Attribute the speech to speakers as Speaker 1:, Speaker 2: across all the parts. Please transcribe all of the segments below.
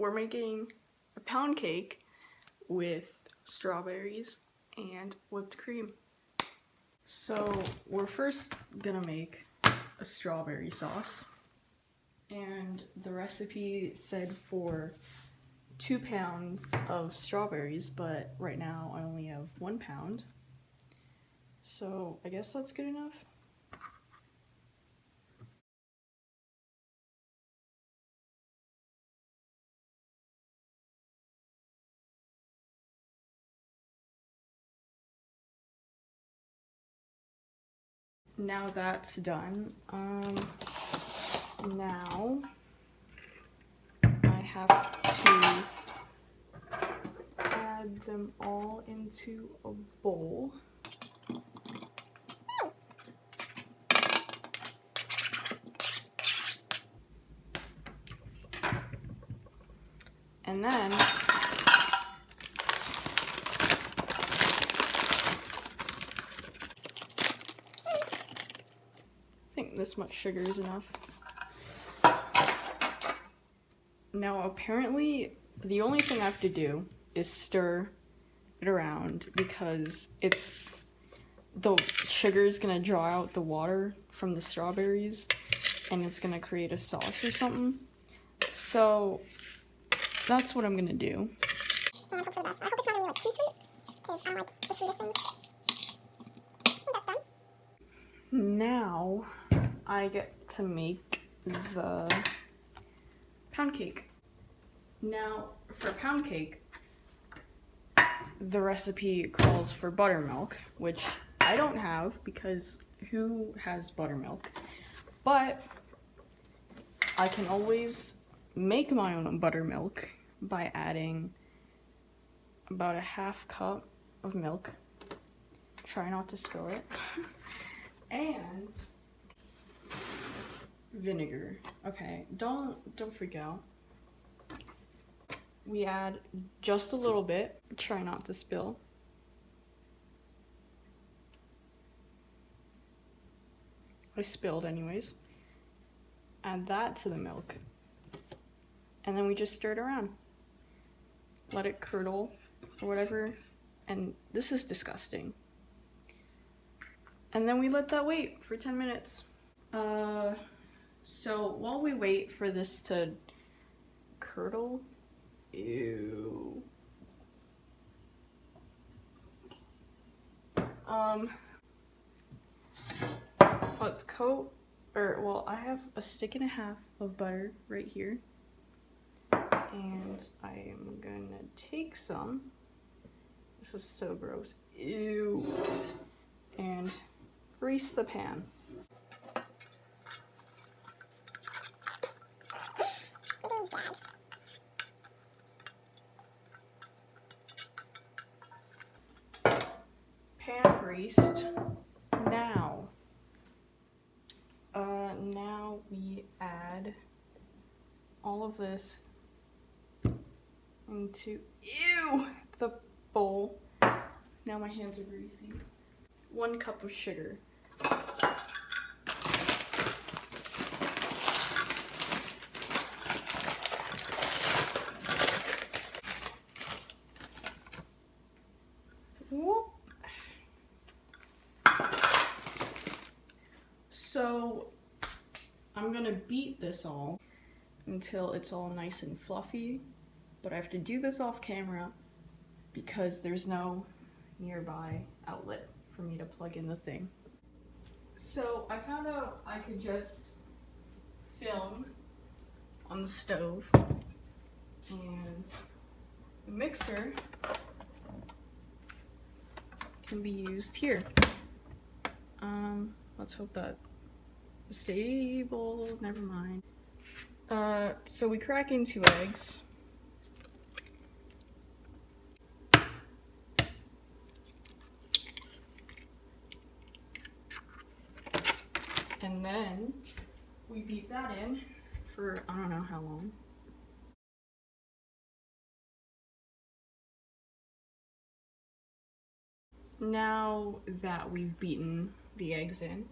Speaker 1: we're making a pound cake with strawberries and whipped cream. So we're first gonna make a strawberry sauce, and the recipe said for 2 pounds of strawberries, but right now I only have 1 pound, so I guess that's good enough. Now that's done, now I have to add them all into a bowl. And then I think this much sugar is enough. Now apparently the only thing I have to do is stir it around because the sugar is gonna draw out the water from the strawberries and it's gonna create a sauce or something. So that's what I'm gonna do.
Speaker 2: And hope for the best. I hope it's not gonna be like too sweet, because I don't like the sweetest things. I think that's done.
Speaker 1: Now I get to make the pound cake. Now for pound cake, the recipe calls for buttermilk, which I don't have because who has buttermilk? But I can always make my own buttermilk by adding about a half cup of milk. Try not to spill it. And vinegar. Okay, don't freak out. We add just a little bit. Try not to spill. I spilled anyways. Add that to the milk. And then we just stir it around. Let it curdle or whatever. And this is disgusting. And then we let that wait for 10 minutes. So while we wait for this to curdle, ew. Let's coat, I have a stick and a half of butter right here. And I am gonna take some. This is so gross. Ew. And grease the pan. Pan greased. Now we add all of this into the bowl. Now my hands are greasy. 1 cup of sugar. Whoop. So I'm gonna beat this all until it's all nice and fluffy, but I have to do this off camera because there's no nearby outlet for me to plug in the thing. So I found out I could just film on the stove, and the mixer can be used here. Let's hope that is stable. Never mind. So we crack in 2 eggs. And then we beat that in for I don't know how long. Now that we've beaten the eggs in,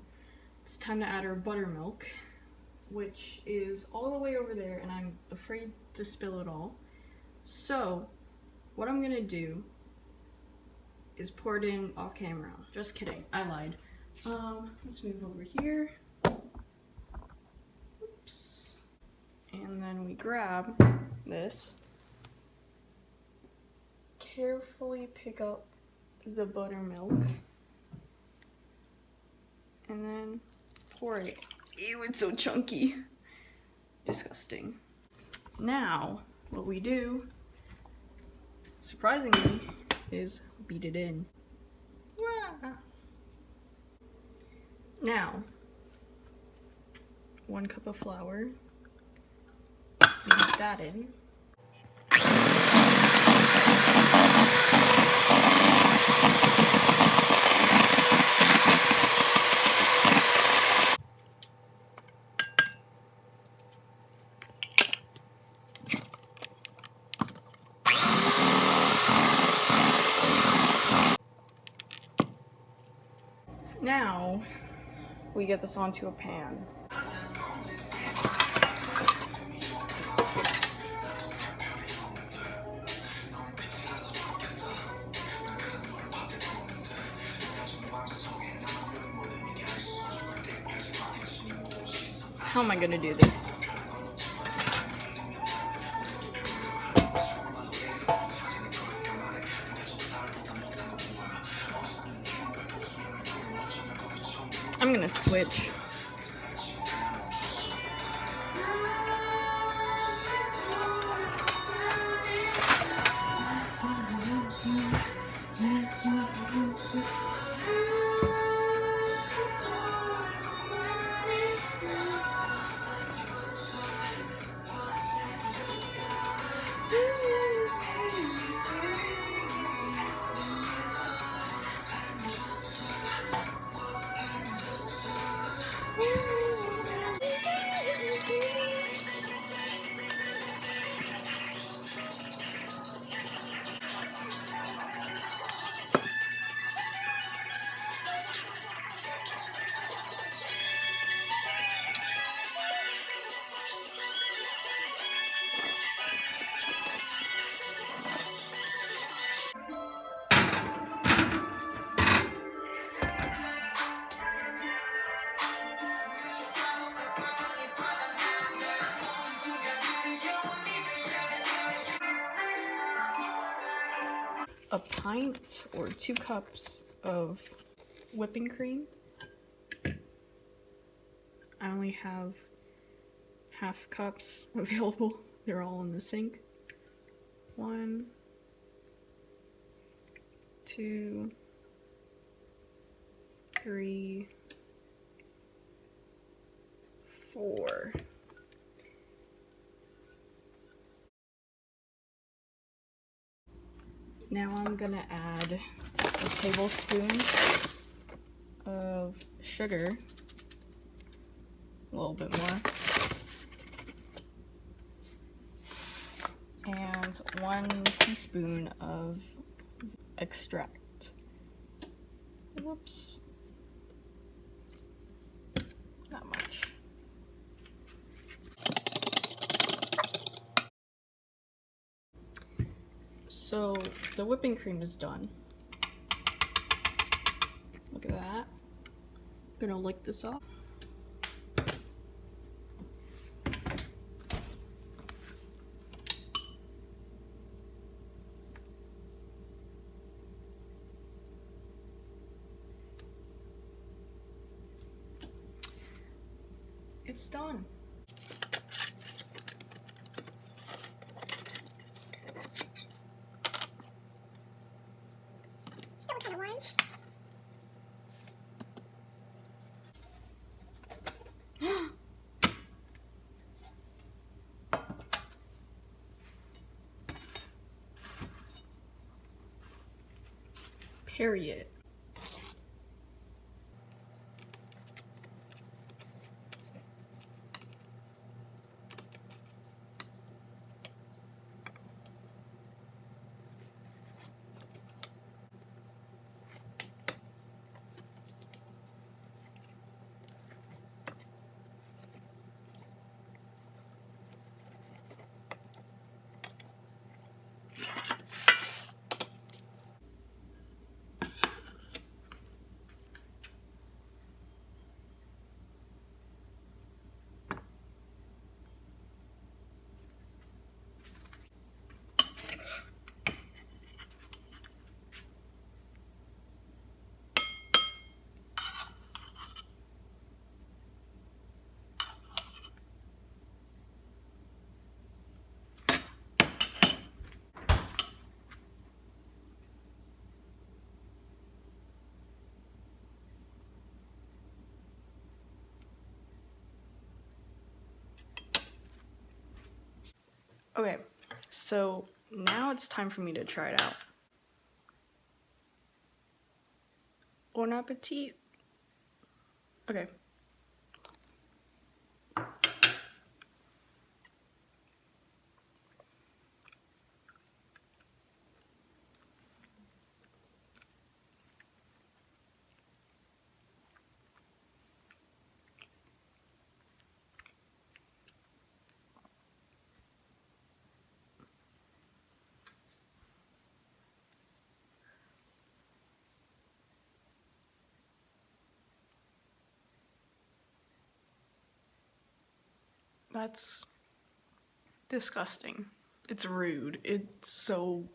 Speaker 1: it's time to add our buttermilk. which is all the way over there, and I'm afraid to spill it all. So, what I'm gonna do is pour it in off camera. Just kidding, I lied. Let's move over here. Oops. And then we grab this, carefully pick up the buttermilk, and then pour it. Ew, it's so chunky. Disgusting. Now, what we do, surprisingly, is beat it in. Now, 1 cup of flour, beat that in. Now, we get this onto a pan. How am I gonna do this? I'm gonna switch. A pint or 2 cups of whipping cream. I only have half cups available. They're all in the sink. 1, 2, 3, 4. Now I'm gonna add a tablespoon of sugar, a little bit more, and 1 teaspoon of extract. Whoops. Not much. So the whipping cream is done. Look at that. I'm gonna lick this up. It's done.
Speaker 2: Still kind of warm.
Speaker 1: Period. Okay, so now it's time for me to try it out. Bon appetit. Okay. That's disgusting. It's rude. It's so